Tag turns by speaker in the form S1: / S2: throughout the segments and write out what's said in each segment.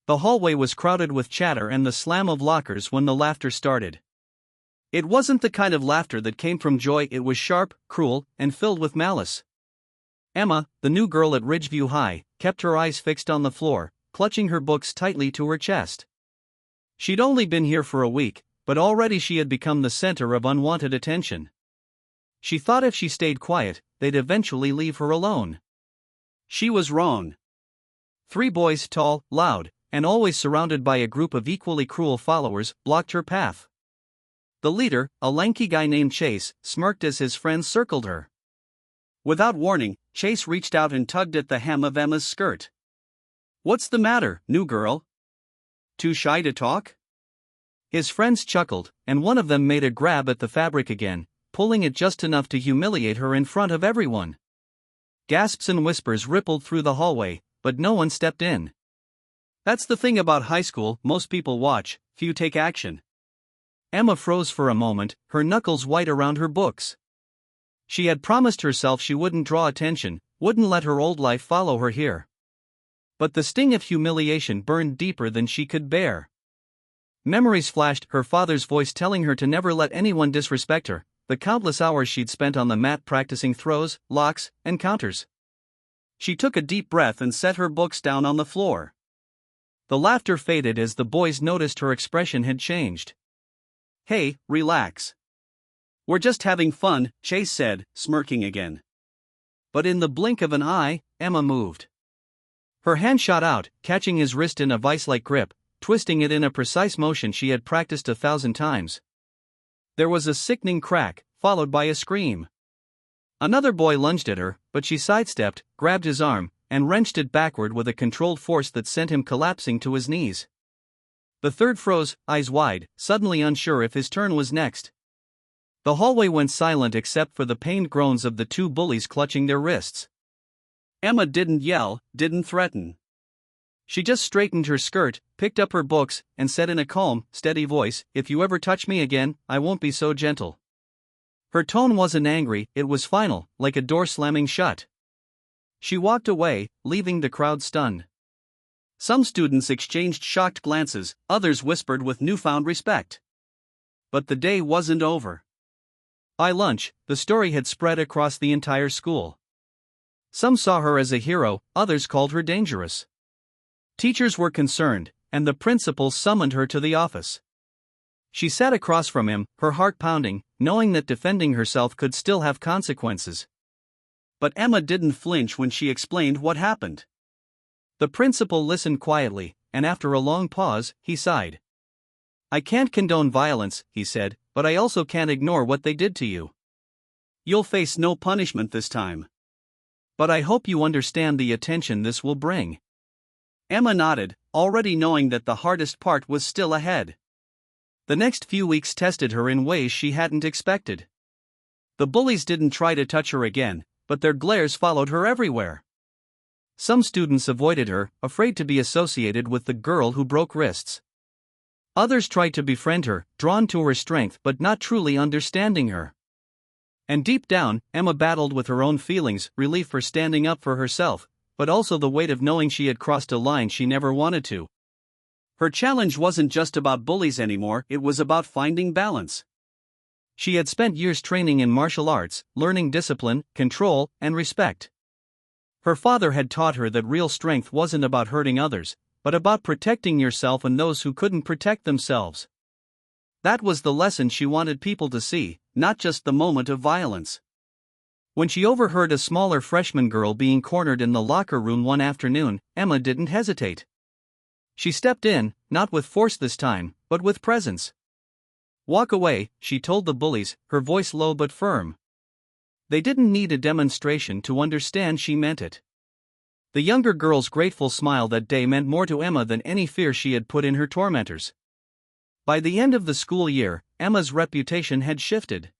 S1: The hallway was crowded with chatter and the slam of lockers when the laughter started. It wasn't the kind of laughter that came from joy, it was sharp, cruel, and filled with malice. Emma, the new girl at Ridgeview High, kept her eyes fixed on the floor, clutching her books tightly to her chest. She'd only been here for a week, but already she had become the center of unwanted attention. She thought if she stayed quiet, they'd eventually leave her alone. She was wrong. 3 boys, tall, loud, and always surrounded by a group of equally cruel followers, blocked her path. The leader, a lanky guy named Chase, smirked as his friends circled her. Without warning, Chase reached out and tugged at the hem of Emma's skirt. "What's the matter, new girl? Too shy to talk?" His friends chuckled, and one of them made a grab at the fabric again, pulling it just enough to humiliate her in front of everyone. Gasps and whispers rippled through the hallway, but no one stepped in. That's the thing about high school, most people watch, few take action. Emma froze for a moment, her knuckles white around her books. She had promised herself she wouldn't draw attention, wouldn't let her old life follow her here. But the sting of humiliation burned deeper than she could bear. Memories flashed, her father's voice telling her to never let anyone disrespect her, the countless hours she'd spent on the mat practicing throws, locks, and counters. She took a deep breath and set her books down on the floor. The laughter faded as the boys noticed her expression had changed. "Hey, relax. We're just having fun," Chase said, smirking again. But in the blink of an eye, Emma moved. Her hand shot out, catching his wrist in a vice-like grip, twisting it in a precise motion she had practiced 1,000 times. There was a sickening crack, followed by a scream. Another boy lunged at her, but she sidestepped, grabbed his arm, and wrenched it backward with a controlled force that sent him collapsing to his knees. The third froze, eyes wide, suddenly unsure if his turn was next. The hallway went silent except for the pained groans of the 2 bullies clutching their wrists. Emma didn't yell, didn't threaten. She just straightened her skirt, picked up her books, and said in a calm, steady voice, "If you ever touch me again, I won't be so gentle." Her tone wasn't angry, it was final, like a door slamming shut. She walked away, leaving the crowd stunned. Some students exchanged shocked glances, others whispered with newfound respect. But the day wasn't over. By lunch, the story had spread across the entire school. Some saw her as a hero, others called her dangerous. Teachers were concerned, and the principal summoned her to the office. She sat across from him, her heart pounding, knowing that defending herself could still have consequences. But Emma didn't flinch when she explained what happened. The principal listened quietly, and after a long pause, he sighed. "I can't condone violence," he said, "but I also can't ignore what they did to you. You'll face no punishment this time. But I hope you understand the attention this will bring." Emma nodded, already knowing that the hardest part was still ahead. The next few weeks tested her in ways she hadn't expected. The bullies didn't try to touch her again, but their glares followed her everywhere. Some students avoided her, afraid to be associated with the girl who broke wrists. Others tried to befriend her, drawn to her strength but not truly understanding her. And deep down, Emma battled with her own feelings, relief for standing up for herself, but also the weight of knowing she had crossed a line she never wanted to. Her challenge wasn't just about bullies anymore, it was about finding balance. She had spent years training in martial arts, learning discipline, control, and respect. Her father had taught her that real strength wasn't about hurting others, but about protecting yourself and those who couldn't protect themselves. That was the lesson she wanted people to see, not just the moment of violence. When she overheard a smaller freshman girl being cornered in the locker room one afternoon, Emma didn't hesitate. She stepped in, not with force this time, but with presence. "Walk away," she told the bullies, her voice low but firm. They didn't need a demonstration to understand she meant it. The younger girl's grateful smile that day meant more to Emma than any fear she had put in her tormentors. By the end of the school year, Emma's reputation had shifted.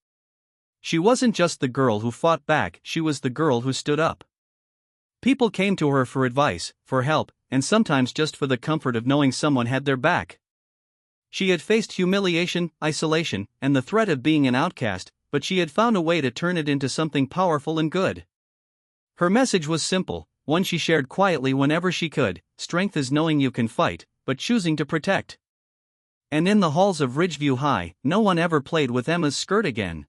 S1: She wasn't just the girl who fought back, she was the girl who stood up. People came to her for advice, for help, and sometimes just for the comfort of knowing someone had their back. She had faced humiliation, isolation, and the threat of being an outcast, but she had found a way to turn it into something powerful and good. Her message was simple, one she shared quietly whenever she could: strength is knowing you can fight, but choosing to protect. And in the halls of Ridgeview High, no one ever played with Emma's skirt again.